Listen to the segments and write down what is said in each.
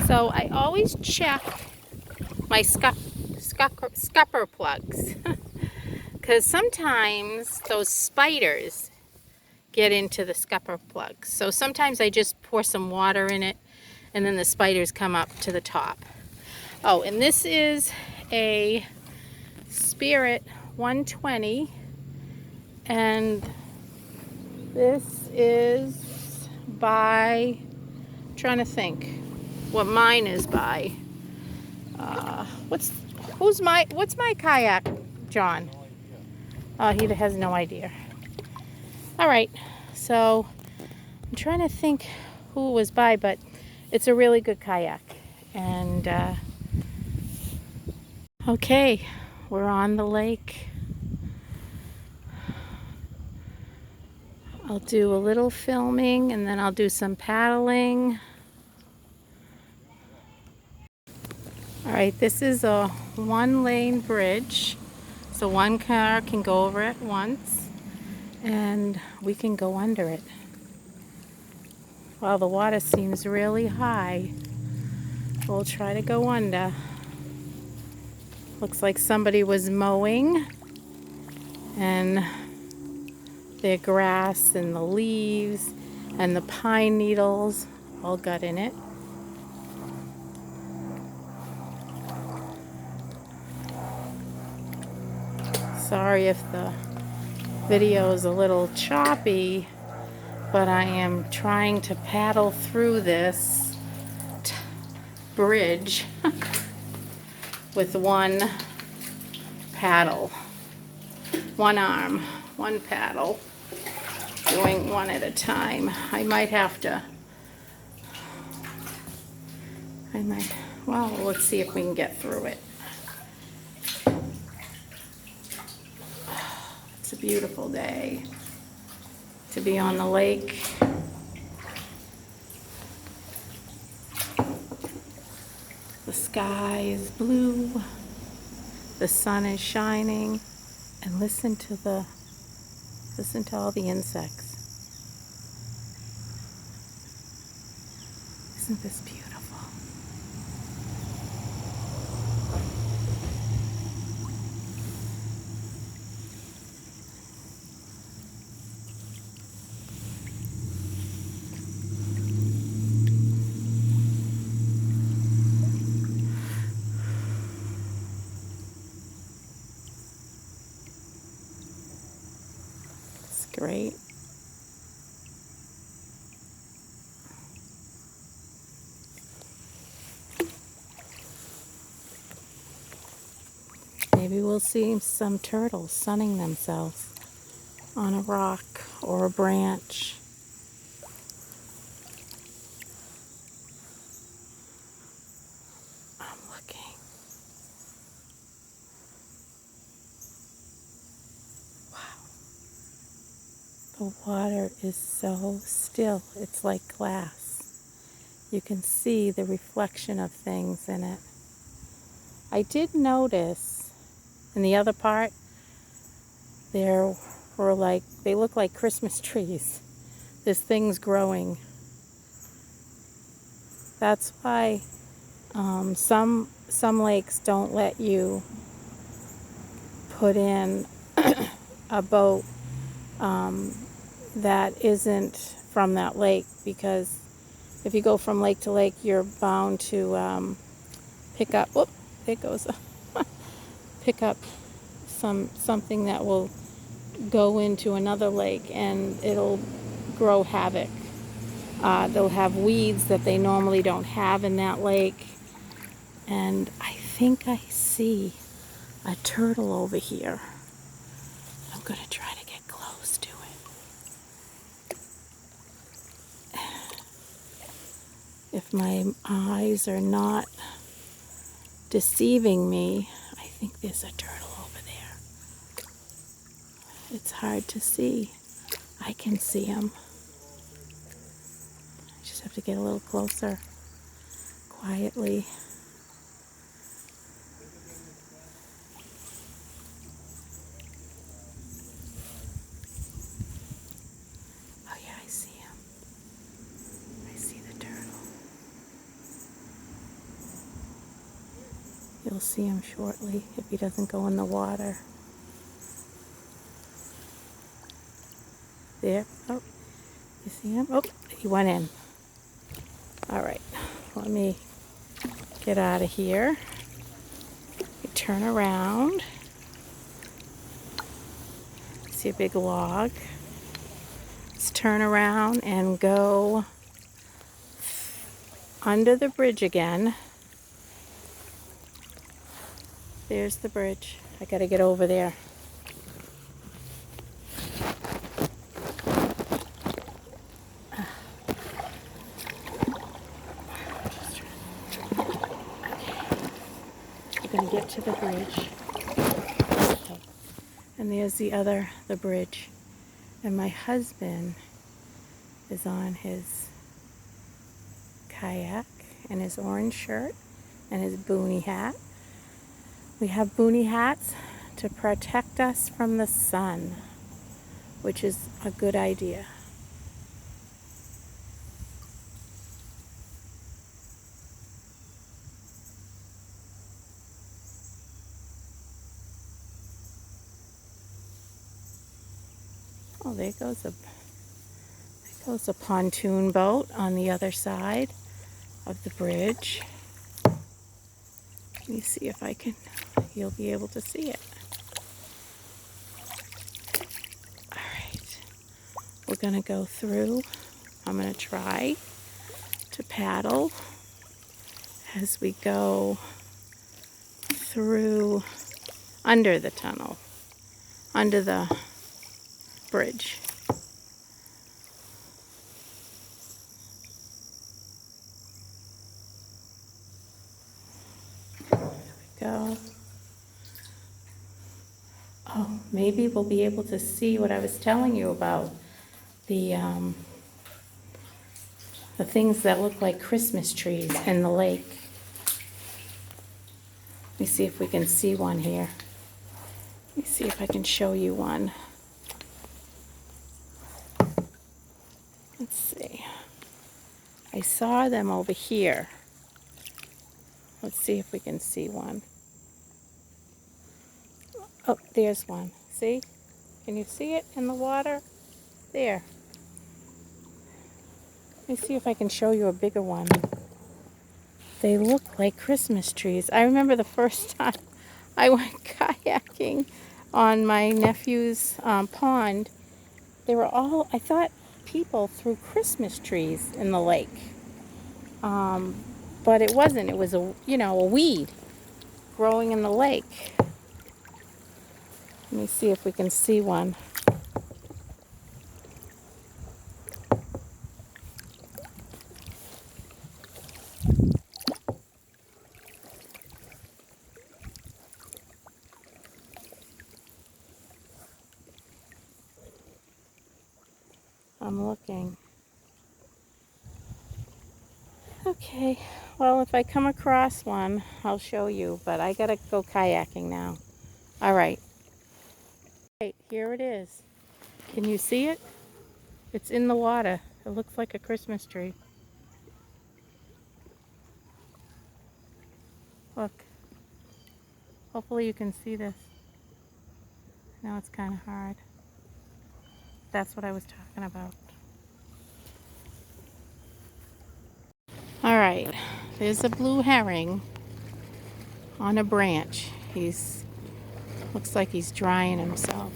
So I always check my scupper plugs because sometimes those spiders get into the scupper plugs. So sometimes I just pour some water in it and then the spiders come up to the top. Oh, and this is a Spirit 120, and this is by, I'm trying to think what mine is by. What's my kayak, John? He has no idea. All right, so I'm trying to think who it was by, but it's a really good kayak. And okay, we're on the lake. I'll do a little filming and then I'll do some paddling. All right, this is a one-lane bridge, so one car can go over at once and we can go under it. While the water seems really high, we'll try to go under. Looks like somebody was mowing and their grass and the leaves and the pine needles all got in it. Sorry if the video is a little choppy, but I am trying to paddle through this bridge with one paddle, one arm, one paddle, doing one at a time. Well, let's see if we can get through it. It's a beautiful day to be on the lake. The sky is blue, the sun is shining, and listen to all the insects. Isn't this beautiful? It's great. Maybe we'll see some turtles sunning themselves on a rock or a branch. I'm looking. Wow. The water is so still. It's like glass. You can see the reflection of things in it. I did notice in the other part, there were they look like Christmas trees. There's things growing. That's why some lakes don't let you put in a boat that isn't from that lake, because if you go from lake to lake, you're bound to pick up. Whoop! There goes. Pick up something that will go into another lake and it'll grow havoc. They'll have weeds that they normally don't have in that lake. And I think I see a turtle over here. I'm going to try to get close to it. If my eyes are not deceiving me, I think there's a turtle over there. It's hard to see. I can see him. I just have to get a little closer, quietly. Oh yeah, I see him. I see the turtle. You'll see him shortly if he doesn't go in the water. There. Oh, you see him? Oh, he went in. All right, let me get out of here. You turn around. See a big log. Let's turn around and go under the bridge again. There's the bridge. I gotta get over there. We're gonna get to the bridge. Okay. And there's the bridge. And my husband is on his kayak and his orange shirt and his boonie hat. We have boonie hats to protect us from the sun, which is a good idea. Oh, there goes a pontoon boat on the other side of the bridge. Let me see if you'll be able to see it. All right, we're gonna go through. I'm gonna try to paddle as we go through under the tunnel, under the bridge. Go. Oh, maybe we'll be able to see what I was telling you about. The things that look like Christmas trees in the lake. Let me see if we can see one here. Let me see if I can show you one. Let's see. I saw them over here. Let's see if we can see one. Oh, there's one. See? Can you see it in the water? There. Let me see if I can show you a bigger one. They look like Christmas trees. I remember the first time I went kayaking on my nephew's pond. They were all, I thought people threw Christmas trees in the lake. But it wasn't. It was a weed growing in the lake. Let me see if we can see one. I'm looking. Okay, well, if I come across one, I'll show you, but I gotta go kayaking now. All right. Okay, here it is. Can you see it? It's in the water. It looks like a Christmas tree. Look. Hopefully you can see this. Now it's kind of hard. That's what I was talking about. All right, there's a blue herring on a branch. Looks like he's drying himself.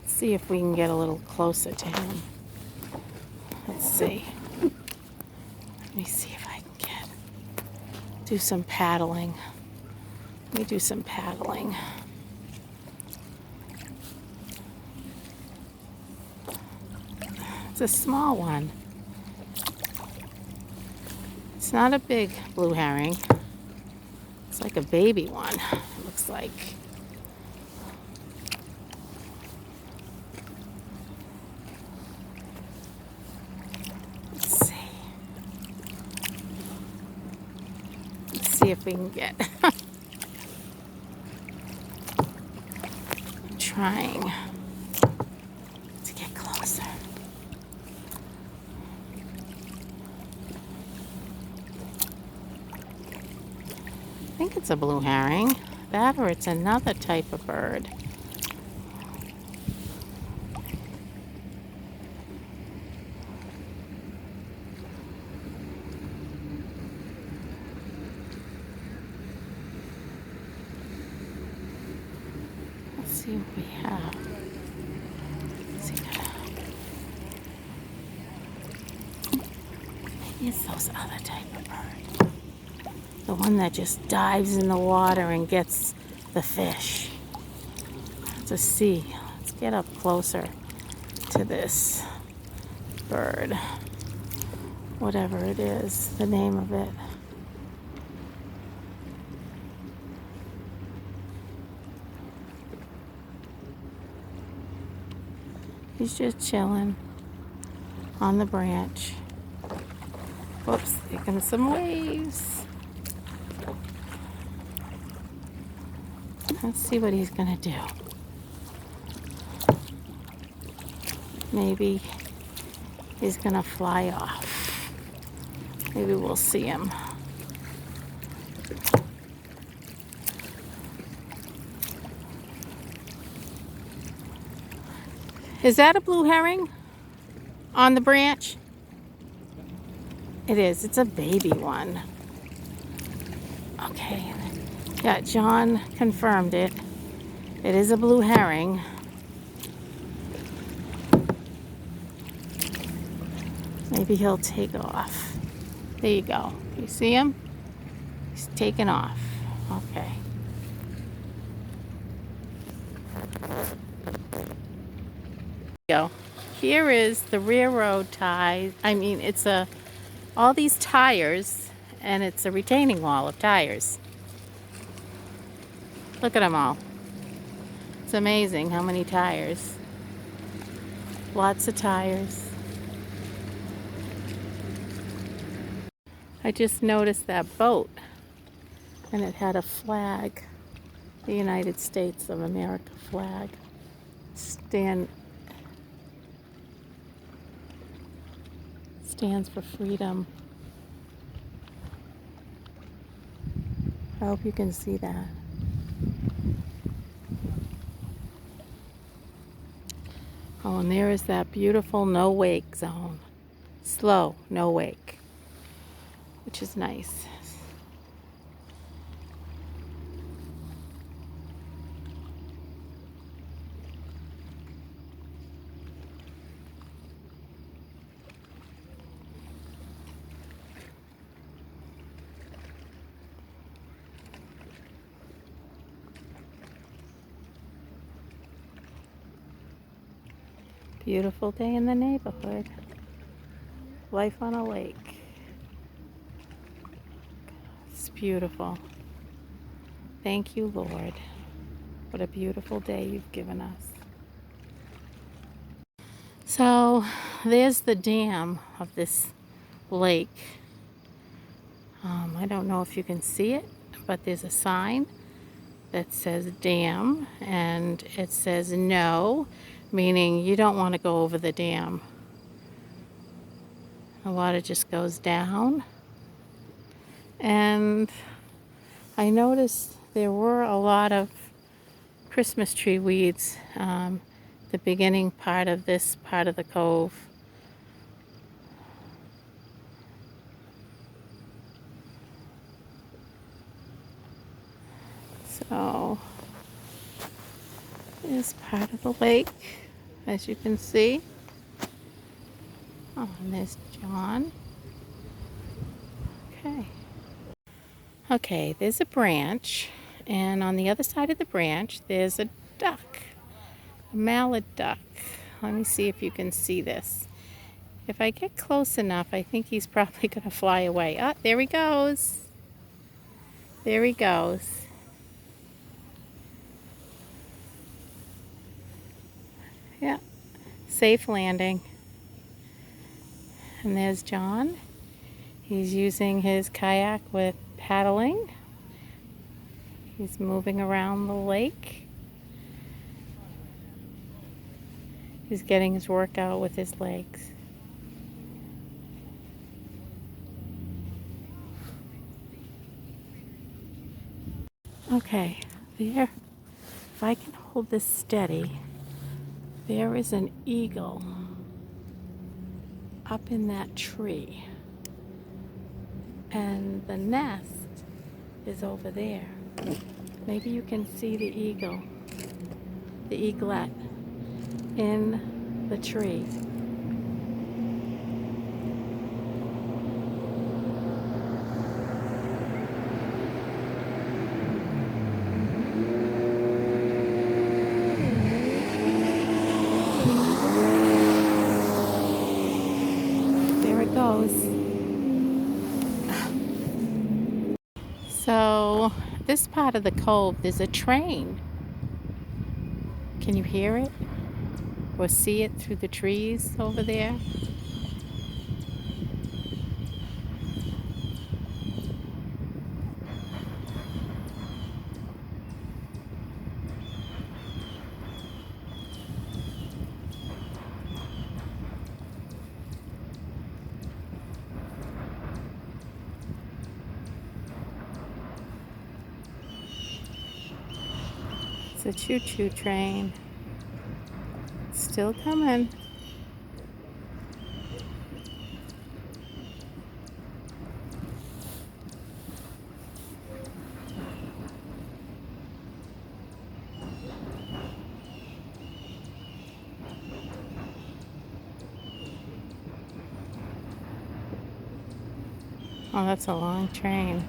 Let's see if we can get a little closer to him. Let's see. Let me see if I can do some paddling. Let me do some paddling. It's a small one. It's not a big blue herring. It's like a baby one, it looks like. Let's see. Let's see if we can get. I'm trying to get closer. think it's a blue herring. That or it's another type of bird. Let's see what we have. Let's see. Maybe it's those other type of bird. The one that just dives in the water and gets the fish. Let's see. Let's get up closer to this bird. Whatever it is, the name of it. He's just chilling on the branch. Whoops, here comes some waves. Let's see what he's gonna do. Maybe he's gonna fly off. Maybe we'll see him. Is that a blue herring on the branch? It is. It's a baby one. Okay. Yeah, John confirmed it. It is a blue herring. Maybe he'll take off. There you go. You see him? He's taking off. Okay. Go. Here is the railroad ties. It's all these tires, and it's a retaining wall of tires. Look at them all. It's amazing how many tires. Lots of tires. I just noticed that boat, and it had a flag, the United States of America flag. Stands for freedom. I hope you can see that. Oh, and there is that beautiful no wake zone. Slow, no wake, which is nice. Beautiful day in the neighborhood. Life on a lake. It's beautiful. Thank you, Lord. What a beautiful day you've given us. So there's the dam of this lake. I don't know if you can see it, but there's a sign that says dam, and it says no, meaning you don't want to go over the dam. The water just goes down. And I noticed there were a lot of Christmas tree weeds, the beginning part of this part of the cove. So this part of the lake, as you can see. Oh, and there's John. Okay, there's a branch, and on the other side of the branch there's a duck, a mallard duck. Let me see if you can see this. If I get close enough, I think he's probably going to fly away. Ah, there he goes. There he goes. Yeah, safe landing. And there's John. He's using his kayak with paddling. He's moving around the lake. He's getting his workout with his legs. Okay, there, if I can hold this steady, there is an eagle up in that tree. And the nest is over there. Maybe you can see the eagle, the eaglet, in the tree. There it goes. So, this part of the cove, there's a train. Can you hear it? Or see it through the trees over there? It's a choo-choo train. Still coming. Oh, that's a long train.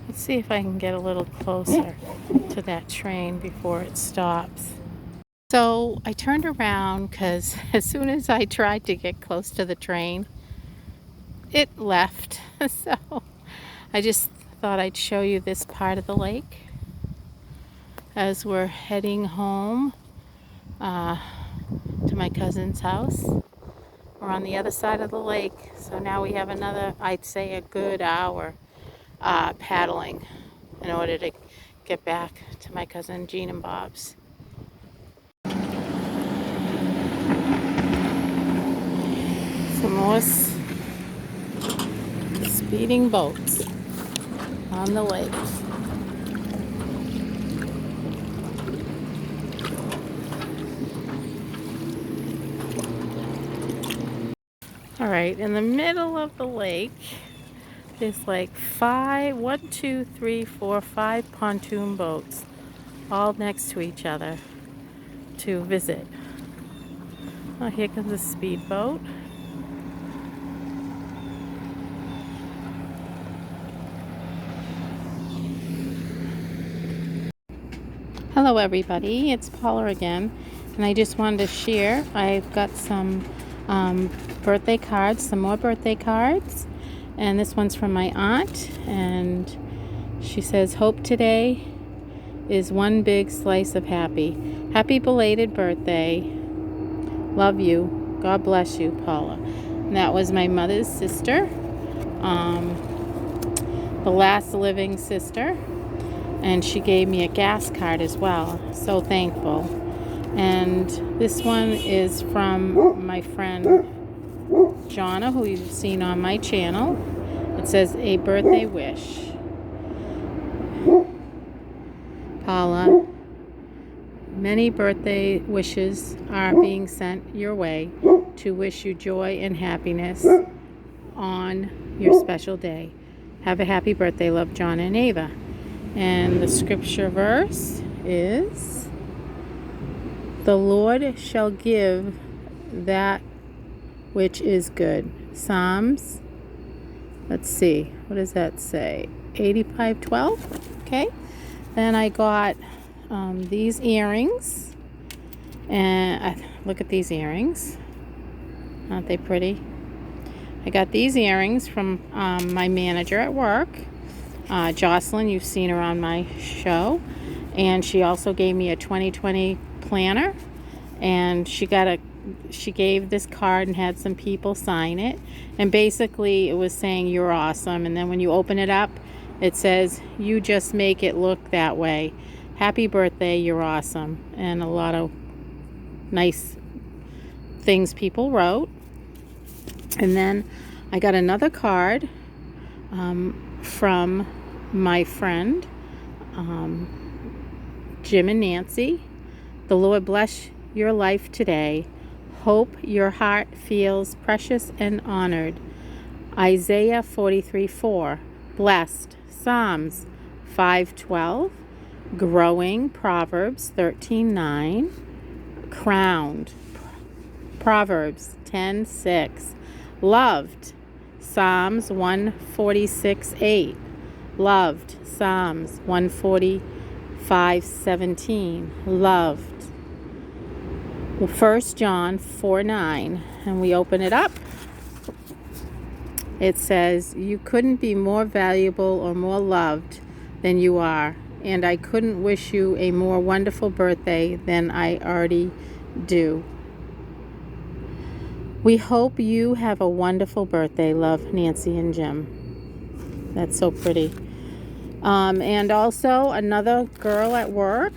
Let's see if I can get a little closer to that train before it stops. So I turned around because as soon as I tried to get close to the train, it left. So I just thought I'd show you this part of the lake as we're heading home to my cousin's house. We're on the other side of the lake, so now we have another, I'd say, a good hour paddling in order to get back to my cousin Jean and Bob's. Some more speeding boats on the lake. All right, in the middle of the lake, there's like 5 pontoon boats all next to each other to visit. Oh, here comes a speedboat. Hello everybody, it's Paula again, and I just wanted to share, I've got some birthday cards, some more birthday cards, and this one's from my aunt, and she says, hope today is one big slice of happy. Happy belated birthday. Love you. God bless you, Paula. And that was my mother's sister, the last living sister. And she gave me a gas card as well. So thankful. And this one is from my friend Jonna, who you've seen on my channel. It says, a birthday wish. Paula, many birthday wishes are being sent your way to wish you joy and happiness on your special day. Have a happy birthday, love, Jonna and Ava. And the scripture verse is, the Lord shall give that which is good. Psalms, let's see, what does that say? 85:12. Okay. Then I got these earrings. And look at these earrings. Aren't they pretty? I got these earrings from my manager at work. Jocelyn, you've seen her on my show. And she also gave me a 2020 planner. And she gave this card and had some people sign it. And basically it was saying, "You're awesome." And then when you open it up, it says, "You just make it look that way. Happy birthday, you're awesome." And a lot of nice things people wrote. And then I got another card from my friend Jim and Nancy. "The Lord bless your life today. Hope your heart feels precious and honored." Isaiah 43:4. Blessed. Psalms 5:12. Growing. Proverbs 13:9. Crowned. Proverbs 10:6. Loved. Psalms 146:8. Loved. Psalms 145:17. Loved. 1 John 4:9. And we open it up. It says, "You couldn't be more valuable or more loved than you are, and I couldn't wish you a more wonderful birthday than I already do. We hope you have a wonderful birthday. Love, Nancy and Jim." That's so pretty. And also another girl at work,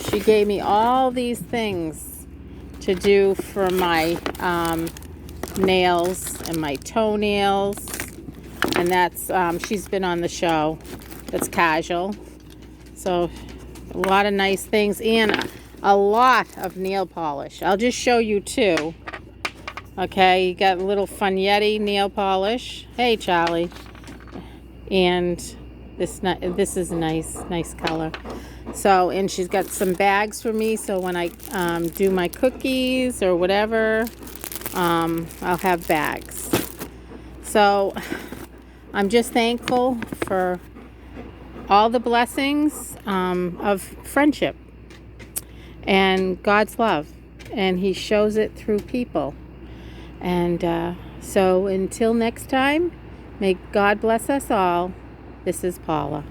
she gave me all these things to do for my nails and my toenails. And that's, she's been on the show. That's Casual. So a lot of nice things and a lot of nail polish. I'll just show you two. Okay, you got a little Fugnetti nail polish. Hey, Charlie. And this is a nice color. So, and she's got some bags for me, so when I do my cookies or whatever, I'll have bags. So I'm just thankful for all the blessings of friendship and God's love, and He shows it through people. And so until next time, may God bless us all. This is Paula.